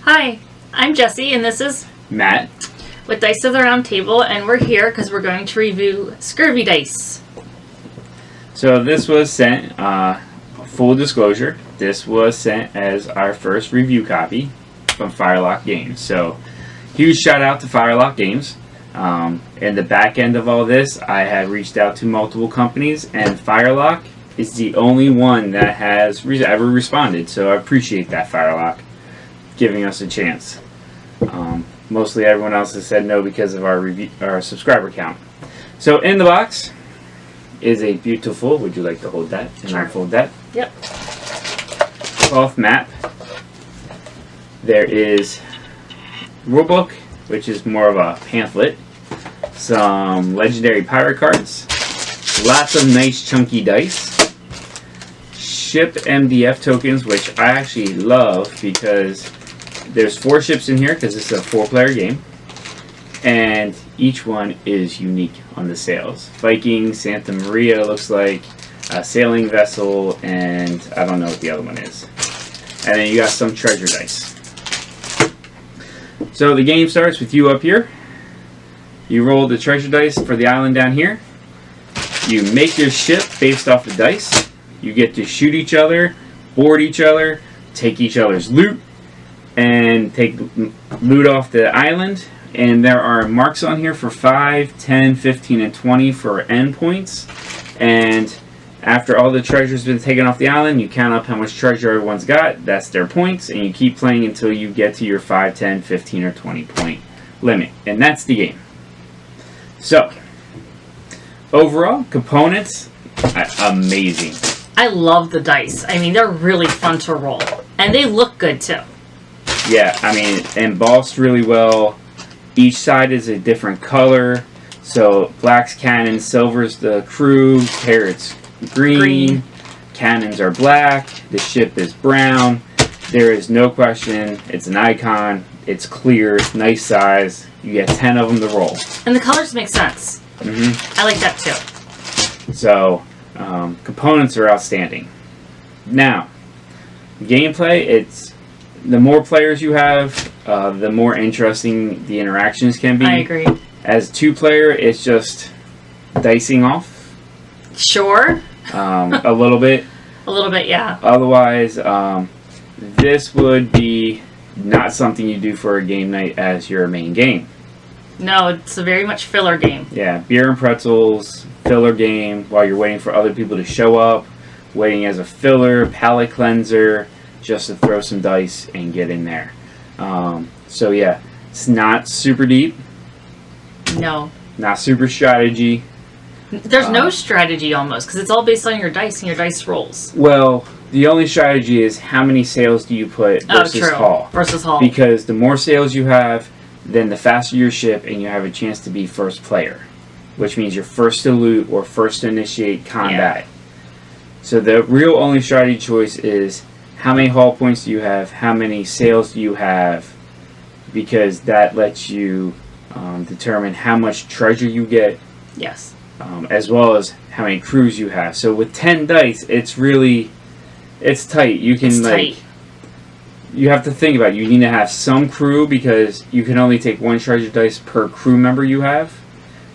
Hi, I'm Jessie, and this is Matt. with Dice of the Round Table, and we're here because we're going to review Scurvy dice. So this was sent, full disclosure, this was sent as our first review copy from Firelock Games. So huge shout out to Firelock Games. In the back end of all this, I had reached out to multiple companies, and Firelock is the only one that has ever responded. So I appreciate that, Firelock, giving us a chance. Mostly everyone else has said no because of our subscriber count. So in the box is a beautiful, would you like to hold that and unfold that? Yep. Cloth map. There is rulebook, which is more of a pamphlet. Some legendary pirate cards. Lots of nice chunky dice. Ship MDF tokens, which I actually love because there's 4 ships in here because it's a 4-player game, and each one is unique on the sails. Viking, Santa Maria looks like a sailing vessel, and I don't know what the other one is. And then you got some treasure dice. So the game starts with you up here. You roll the treasure dice for the island down here. You make your ship based off the dice. You get to shoot each other, board each other, take each other's loot, and take loot off the island. And there are marks on here for 5, 10, 15, and 20 for endpoints. And after all the treasure's been taken off the island, you count up how much treasure everyone's got. That's their points. And you keep playing until you get to your 5, 10, 15, or 20 point limit. And that's the game. So, overall, components, amazing. I love the dice. I mean, they're really fun to roll. And they look good, too. Yeah, I mean, embossed really well. Each side is a different color. So, black's cannon, silver's the crew, carrot's green. Cannons are black, the ship is brown. There is no question, it's an icon, it's clear, nice size. You get 10 of them to roll. And the colors make sense. I like that, too. So, components are outstanding. Now, gameplay, it's the more players you have, the more interesting the interactions can be. I agree. As 2-player, it's just dicing off. Sure. A little bit. A little bit, yeah. Otherwise, this would be not something you do for a game night as your main game. No, it's a very much filler game. Yeah, beer and pretzels, filler game, while you're waiting for other people to show up, waiting as a filler, palate cleanser, just to throw some dice and get in there. So yeah, it's not super deep. No. Not super strategy. There's no strategy almost, because it's all based on your dice and your dice rolls. Well, the only strategy is how many sails do you put versus haul. Versus haul. Because the more sails you have, then the faster your ship, and you have a chance to be first player, which means you're first to loot or first to initiate combat. Yeah. So the real only strategy choice is how many haul points do you have, how many sails do you have, because that lets you determine how much treasure you get. Yes. As well as how many crews you have. So with 10 dice, it's tight. You can tight. You have to think about it. You need to have some crew because you can only take 1 treasure dice per crew member you have.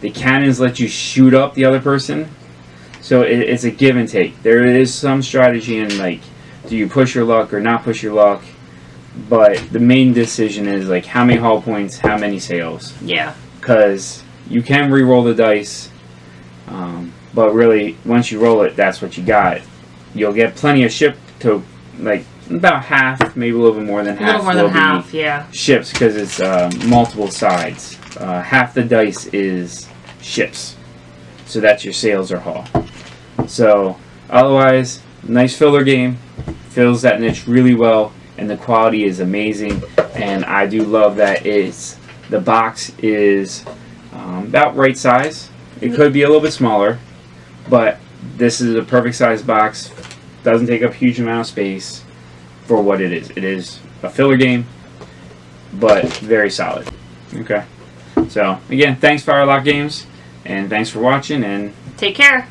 The cannons let you shoot up the other person. So it's a give and take. There is some strategy in, like, do you push your luck or not push your luck? But the main decision is, like, how many haul points, how many sails. Yeah. Because you can re-roll the dice, but really, once you roll it, that's what you got. You'll get plenty of ship to, like, about half, maybe a little bit more than half. A little more than half, yeah. Ships, because it's multiple sides. Half the dice is ships. So that's your sails or haul. So, otherwise, nice filler game. Fills that niche really well, and the quality is amazing. And I do love that the box is about right size. It could be a little bit smaller, but this is a perfect size box. Doesn't take up a huge amount of space for what it is. It is a filler game, but very solid. Okay. So, again, thanks Firelock Games, and thanks for watching, and take care.